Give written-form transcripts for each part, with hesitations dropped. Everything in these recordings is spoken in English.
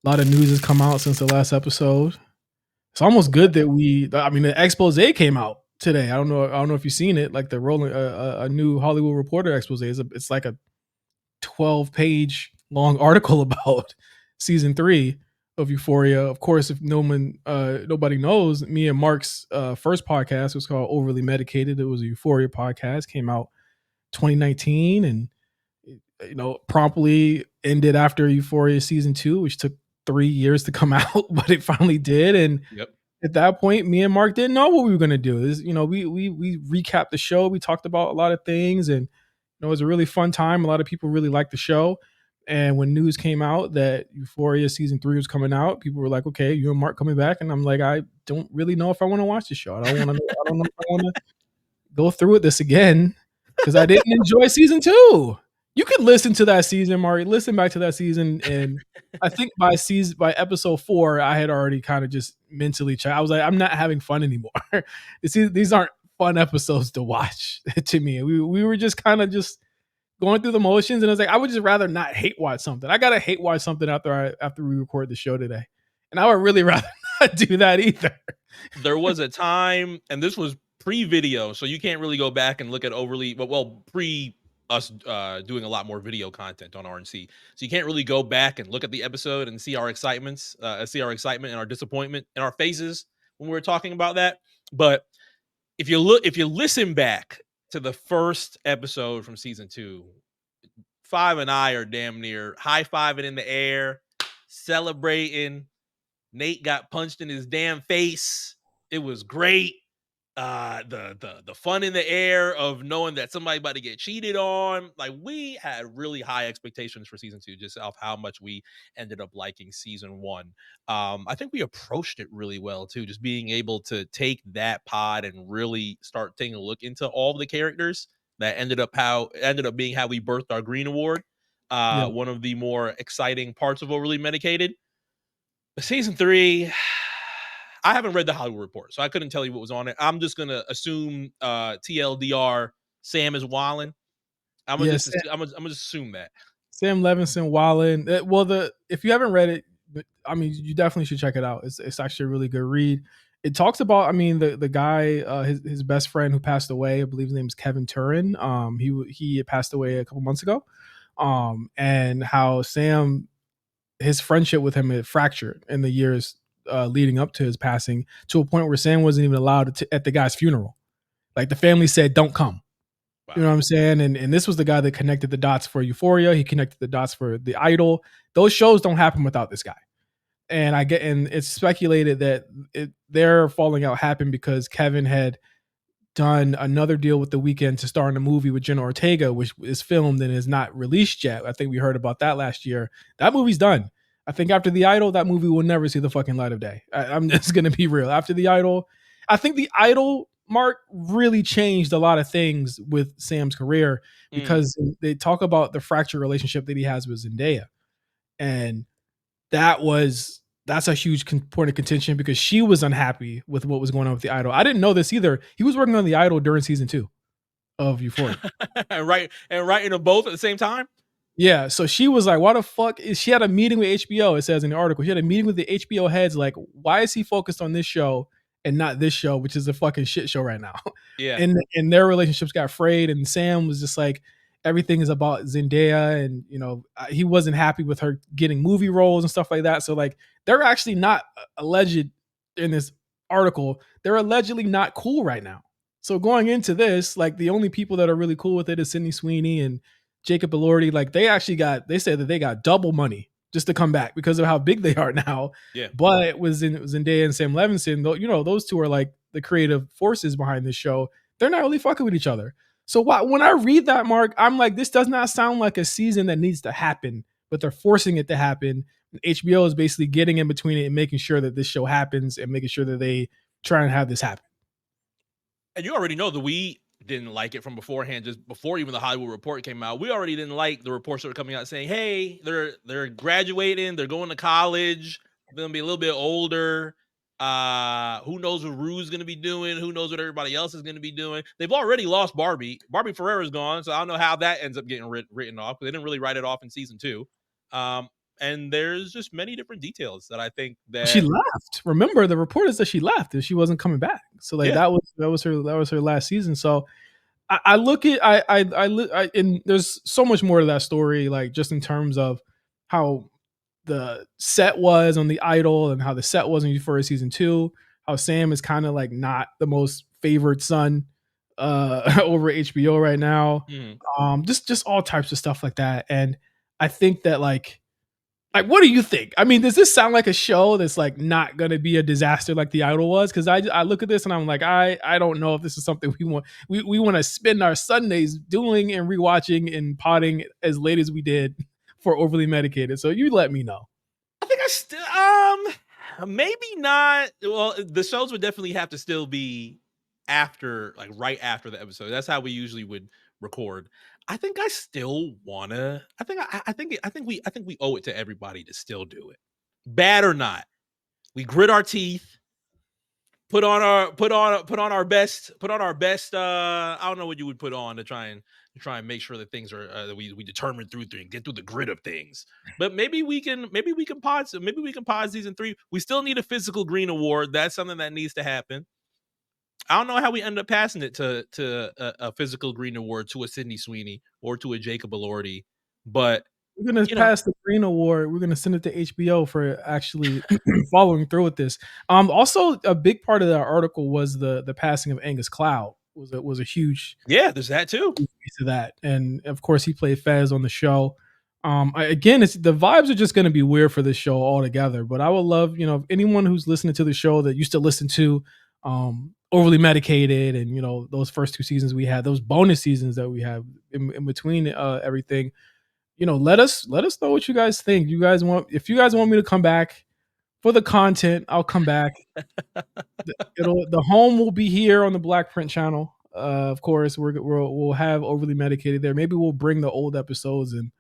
A lot of news has come out since the last episode. It's almost good that the expose came out today. I don't know if you've seen it, like the rolling a new Hollywood Reporter expose. It's like a 12-page long article about season 3 of Euphoria. Of course, if nobody knows, me and Mark's first podcast was called Overly Medicated. It was a Euphoria podcast, came out 2019, and promptly ended after Euphoria season 2, which took 3 years to come out, but it finally did. And Yep. at that point, me and Mark didn't know what we were going to do. We recapped the show. We talked about a lot of things, and it was a really fun time. A lot of people really liked the show. And when news came out that Euphoria season 3 was coming out, people were like, "Okay, you and Mark coming back?" And I'm like, "I don't really know if I want to watch the show. I don't want to. I don't know if I want to go through with this again because I didn't enjoy season 2." You could listen to that season, Mark. Listen back to that season, and I think by episode 4, I had already kind of just mentally checked. I was like, I'm not having fun anymore. These aren't fun episodes to watch to me. We were just kind of just going through the motions, and I was like, I would just rather not hate watch something. I gotta hate watch something after we record the show today, and I would really rather not do that either. There was a time, and this was pre-video, so you can't really go back and look at Overly, well, pre us doing a lot more video content on RNC, so you can't really go back and look at the episode and see our excitement and our disappointment in our faces when we were talking about that. But if you listen back to the first episode from season 2, Five and I are damn near high-fiving in the air, celebrating. Nate got punched in his damn face. It was great. The fun in the air of knowing that somebody about to get cheated on. Like, we had really high expectations for season 2, just off how much we ended up liking season 1. I think we approached it really well too, just being able to take that pod and really start taking a look into all the characters. That ended up being how we birthed our Green Award. Yeah. One of the more exciting parts of Overly Medicated. But season 3, I haven't read the Hollywood Report, so I couldn't tell you what was on it. I'm just gonna assume TLDR, Sam is wilding. I'm gonna Yes. just assume that. Sam Levinson, Wallen. If you haven't read it, you definitely should check it out. It's actually a really good read. It talks about, the guy, his best friend who passed away. I believe his name is Kevin Turin. He had passed away a couple months ago. And how Sam, his friendship with him had fractured in the years leading up to his passing, to a point where Sam wasn't even allowed at the guy's funeral. Like, the family said, "Don't come." Wow. You know what I'm saying? And this was the guy that connected the dots for Euphoria. He connected the dots for The Idol. Those shows don't happen without this guy. And it's speculated that their falling out happened because Kevin had done another deal with The Weeknd to star in a movie with Jenna Ortega, which is filmed and is not released yet. I think we heard about that last year. That movie's done. I think after The Idol, that movie will never see the fucking light of day. I'm just going to be real. After The Idol, I think The Idol, Mark, really changed a lot of things with Sam's career because they talk about the fractured relationship that he has with Zendaya. And that's a huge point of contention because she was unhappy with what was going on with The Idol. I didn't know this either. He was working on The Idol during season 2 of Euphoria. and writing them both at the same time. Yeah, so she was like, "Why the fuck?" She had a meeting with HBO. It says in the article, she had a meeting with the HBO heads. Like, why is he focused on this show and not this show, which is a fucking shit show right now? Yeah, and their relationships got frayed. And Sam was just like, everything is about Zendaya, and he wasn't happy with her getting movie roles and stuff like that. So like, they're actually not alleged in this article. They're allegedly not cool right now. So going into this, like, the only people that are really cool with it is Sydney Sweeney and Jacob Elordi. Like, they said that they got double money just to come back because of how big they are now. yeah. But it was Zendaya and Sam Levinson, though, those two are like the creative forces behind this show. They're not really fucking with each other. So when I read that, Mark, I'm like, this does not sound like a season that needs to happen, but they're forcing it to happen. HBO is basically getting in between it and making sure that this show happens and making sure that they try and have this happen. And you already know that we didn't like it from beforehand, just before even the Hollywood Report came out. We already didn't like the reports that were coming out saying, hey, they're graduating, they're going to college, they're gonna be a little bit older. Who knows what Rue's gonna be doing? Who knows what everybody else is gonna be doing? They've already lost Barbie. Barbie Ferreira's gone, so I don't know how that ends up getting written off. They didn't really write it off in season 2. and there's just many different details that I think She that left. Remember, the report is that she left and she wasn't coming back. So like yeah. that was her last season. So I look at and there's so much more to that story, like just in terms of how the set was on the Idol and how the set was in Euphoria season 2. How Sam is kind of like not the most favored son over HBO right now. Mhm. Just all types of stuff like that. And I think that like, what do you think? I mean, does this sound like a show that's like not going to be a disaster like The Idol was? Because I look at this and I'm like, I don't know if this is something we want. We want to spend our Sundays doing and rewatching and potting as late as we did for Overly Medicated. So you let me know. I think I still maybe not. Well, the shows would definitely have to still be after, like right after the episode. That's how we usually would record. I think I still wanna. I think we owe it to everybody to still do it, bad or not. We grit our teeth, put on our best. I don't know what you would put on to try and make sure that things are that we determine through and get through the grit of things. But maybe we can pause maybe we can pause season 3. We still need a physical green award. That's something that needs to happen. I don't know how we end up passing it to a physical green award to a Sydney Sweeney or to a Jacob Elordi, but We're gonna you know, pass the Green Award. We're gonna send it to HBO for actually following through with this. Also, a big part of that article was the passing of Angus Cloud was a huge yeah, there's that too. piece of that, and of course he played Fez on the show. Again, it's the vibes are just going to be weird for this show altogether. But I would love, anyone who's listening to the show that used to listen to Overly Medicated, and those first 2 seasons we had, those bonus seasons that we have in between everything. Let us know what you guys think. If you guys want me to come back for the content, I'll come back. The home will be here on the Black Print channel. Of course, we'll have Overly Medicated there. Maybe we'll bring the old episodes and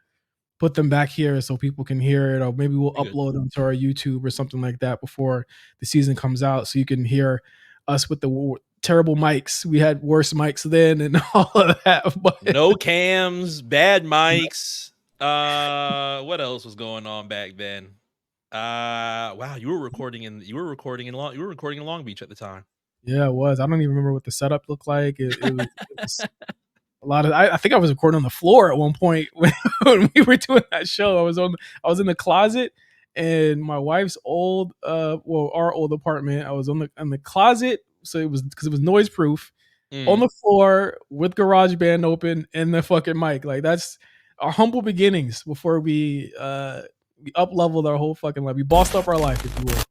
put them back here so people can hear it, or maybe we'll Be good. upload them to our YouTube or something like that before the season comes out, so you can hear us with the terrible mics. We had worse mics then, and all of that. But No cams, bad mics. What else was going on back then? Wow, you were recording in Long Beach at the time. yeah, it was. I don't even remember what the setup looked like. It was a lot of. I think I was recording on the floor at one point when we were doing that show. I was in the closet, and my wife's our old apartment. I was on the closet, so it was because it was noise proof, on Mm. the floor with GarageBand open and the fucking mic. Like, that's our humble beginnings before we up leveled our whole fucking life. We bossed up our life, if you will.